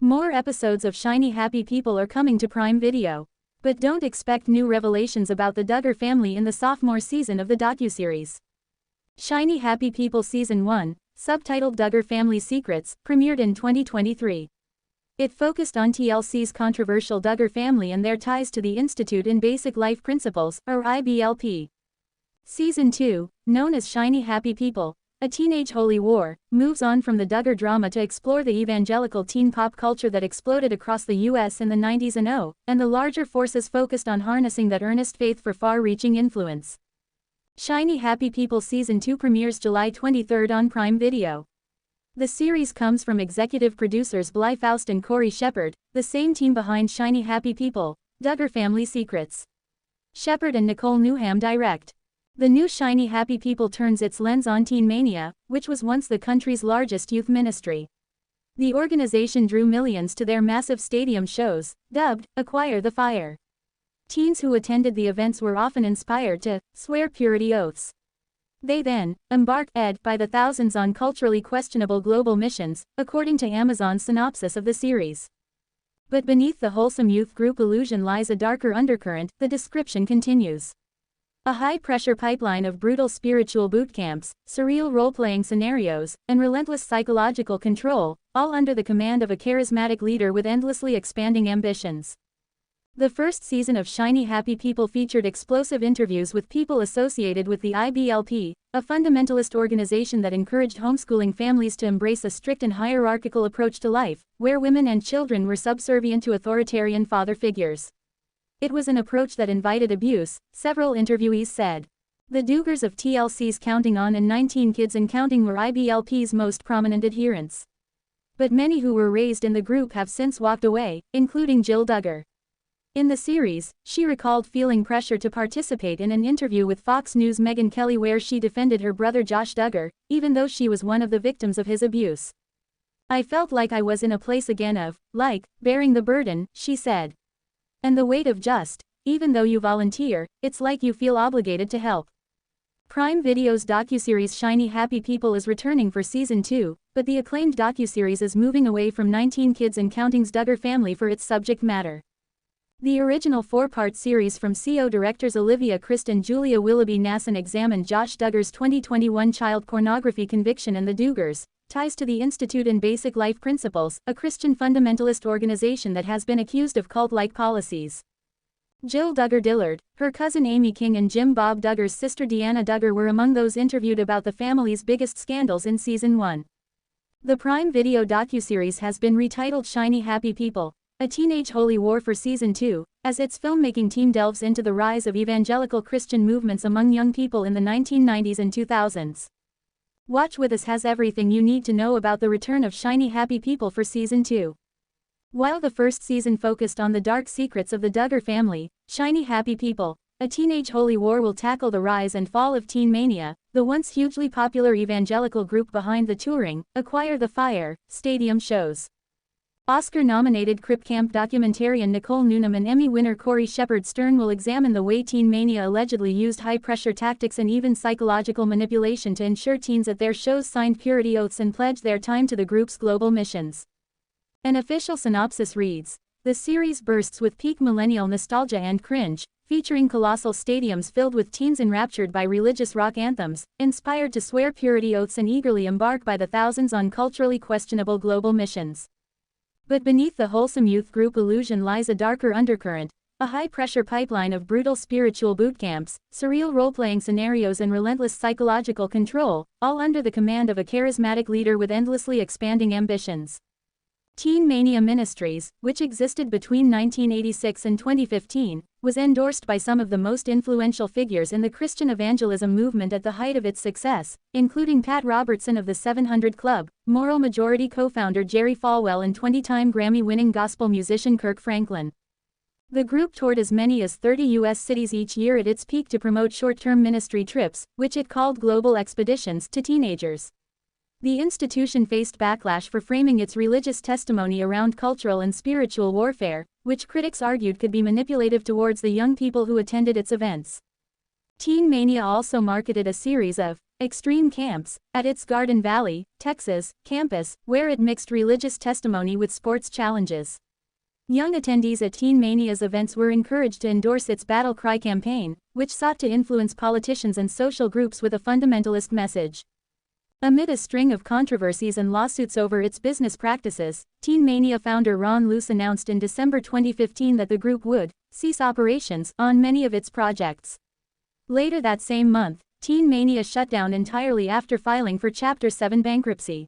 More episodes of Shiny Happy People are coming to Prime Video. But don't expect new revelations about the Duggar family in the sophomore season of the docuseries. Shiny Happy People Season 1, subtitled Duggar Family Secrets, premiered in 2023. It focused on TLC's controversial Duggar family and their ties to the Institute in Basic Life Principles, or IBLP. Season 2, known as Shiny Happy People, A Teenage Holy War, moves on from the Duggar drama to explore the evangelical teen pop culture that exploded across the US in the 90s and the larger forces focused on harnessing that earnest faith for far-reaching influence. Shiny Happy People Season 2 premieres July 23 on Prime Video. The series comes from executive producers Blye, Faust and Cori, the same team behind Shiny Happy People, Duggar Family Secrets. Shepard and Nicole Newham direct. The new Shiny Happy People turns its lens on Teen Mania, which was once the country's largest youth ministry. The organization drew millions to their massive stadium shows, dubbed Acquire the Fire. Teens who attended the events were often inspired to swear purity oaths. They then embarked by the thousands on culturally questionable global missions, according to Amazon's synopsis of the series. But beneath the wholesome youth group illusion lies a darker undercurrent, the description continues. A high-pressure pipeline of brutal spiritual boot camps, surreal role-playing scenarios, and relentless psychological control, all under the command of a charismatic leader with endlessly expanding ambitions. The first season of Shiny Happy People featured explosive interviews with people associated with the IBLP, a fundamentalist organization that encouraged homeschooling families to embrace a strict and hierarchical approach to life, where women and children were subservient to authoritarian father figures. It was an approach that invited abuse, several interviewees said. The Duggars of TLC's Counting On and 19 Kids and Counting were IBLP's most prominent adherents. But many who were raised in the group have since walked away, including Jill Duggar. In the series, she recalled feeling pressure to participate in an interview with Fox News' Megyn Kelly where she defended her brother Josh Duggar, even though she was one of the victims of his abuse. "I felt like I was in a place again of, bearing the burden," she said. "And the weight of even though you volunteer, it's like you feel obligated to help." Prime Video's docuseries Shiny Happy People is returning for Season 2, but the acclaimed docuseries is moving away from 19 Kids and Counting's Duggar family for its subject matter. The original four-part series from CO directors Olivia Christ and Julia Willoughby Nasson examined Josh Duggar's 2021 child pornography conviction and the Duggars' ties to the Institute in Basic Life Principles, a Christian fundamentalist organization that has been accused of cult-like policies. Jill Duggar Dillard, her cousin Amy King and Jim Bob Duggar's sister Deanna Duggar were among those interviewed about the family's biggest scandals in Season 1. The Prime Video docuseries has been retitled Shiny Happy People, A Teenage Holy War for Season 2, as its filmmaking team delves into the rise of evangelical Christian movements among young people in the 1990s and 2000s. Watch With Us has everything you need to know about the return of Shiny Happy People for Season 2. While the first season focused on the dark secrets of the Duggar family, Shiny Happy People, A Teenage Holy War will tackle the rise and fall of Teen Mania, the once hugely popular evangelical group behind the touring Acquire the Fire stadium shows. Oscar-nominated Crip Camp documentarian Nicole Newham and Emmy winner Cori Stern will examine the way Teen Mania allegedly used high-pressure tactics and even psychological manipulation to ensure teens at their shows signed purity oaths and pledged their time to the group's global missions. An official synopsis reads, "The series bursts with peak millennial nostalgia and cringe, featuring colossal stadiums filled with teens enraptured by religious rock anthems, inspired to swear purity oaths and eagerly embark by the thousands on culturally questionable global missions." But beneath the wholesome youth group illusion lies a darker undercurrent, a high-pressure pipeline of brutal spiritual boot camps, surreal role-playing scenarios and relentless psychological control, all under the command of a charismatic leader with endlessly expanding ambitions. Teen Mania Ministries, which existed between 1986 and 2015, was endorsed by some of the most influential figures in the Christian evangelism movement at the height of its success, including Pat Robertson of the 700 Club, Moral Majority co-founder Jerry Falwell and 20-time Grammy-winning gospel musician Kirk Franklin. The group toured as many as 30 U.S. cities each year at its peak to promote short-term ministry trips, which it called global expeditions, to teenagers. The institution faced backlash for framing its religious testimony around cultural and spiritual warfare, which critics argued could be manipulative towards the young people who attended its events. Teen Mania also marketed a series of Extreme Camps, at its Garden Valley, Texas, campus, where it mixed religious testimony with sports challenges. Young attendees at Teen Mania's events were encouraged to endorse its Battle Cry campaign, which sought to influence politicians and social groups with a fundamentalist message. Amid a string of controversies and lawsuits over its business practices, Teen Mania founder Ron Luce announced in December 2015 that the group would cease operations on many of its projects. Later that same month, Teen Mania shut down entirely after filing for Chapter 7 bankruptcy.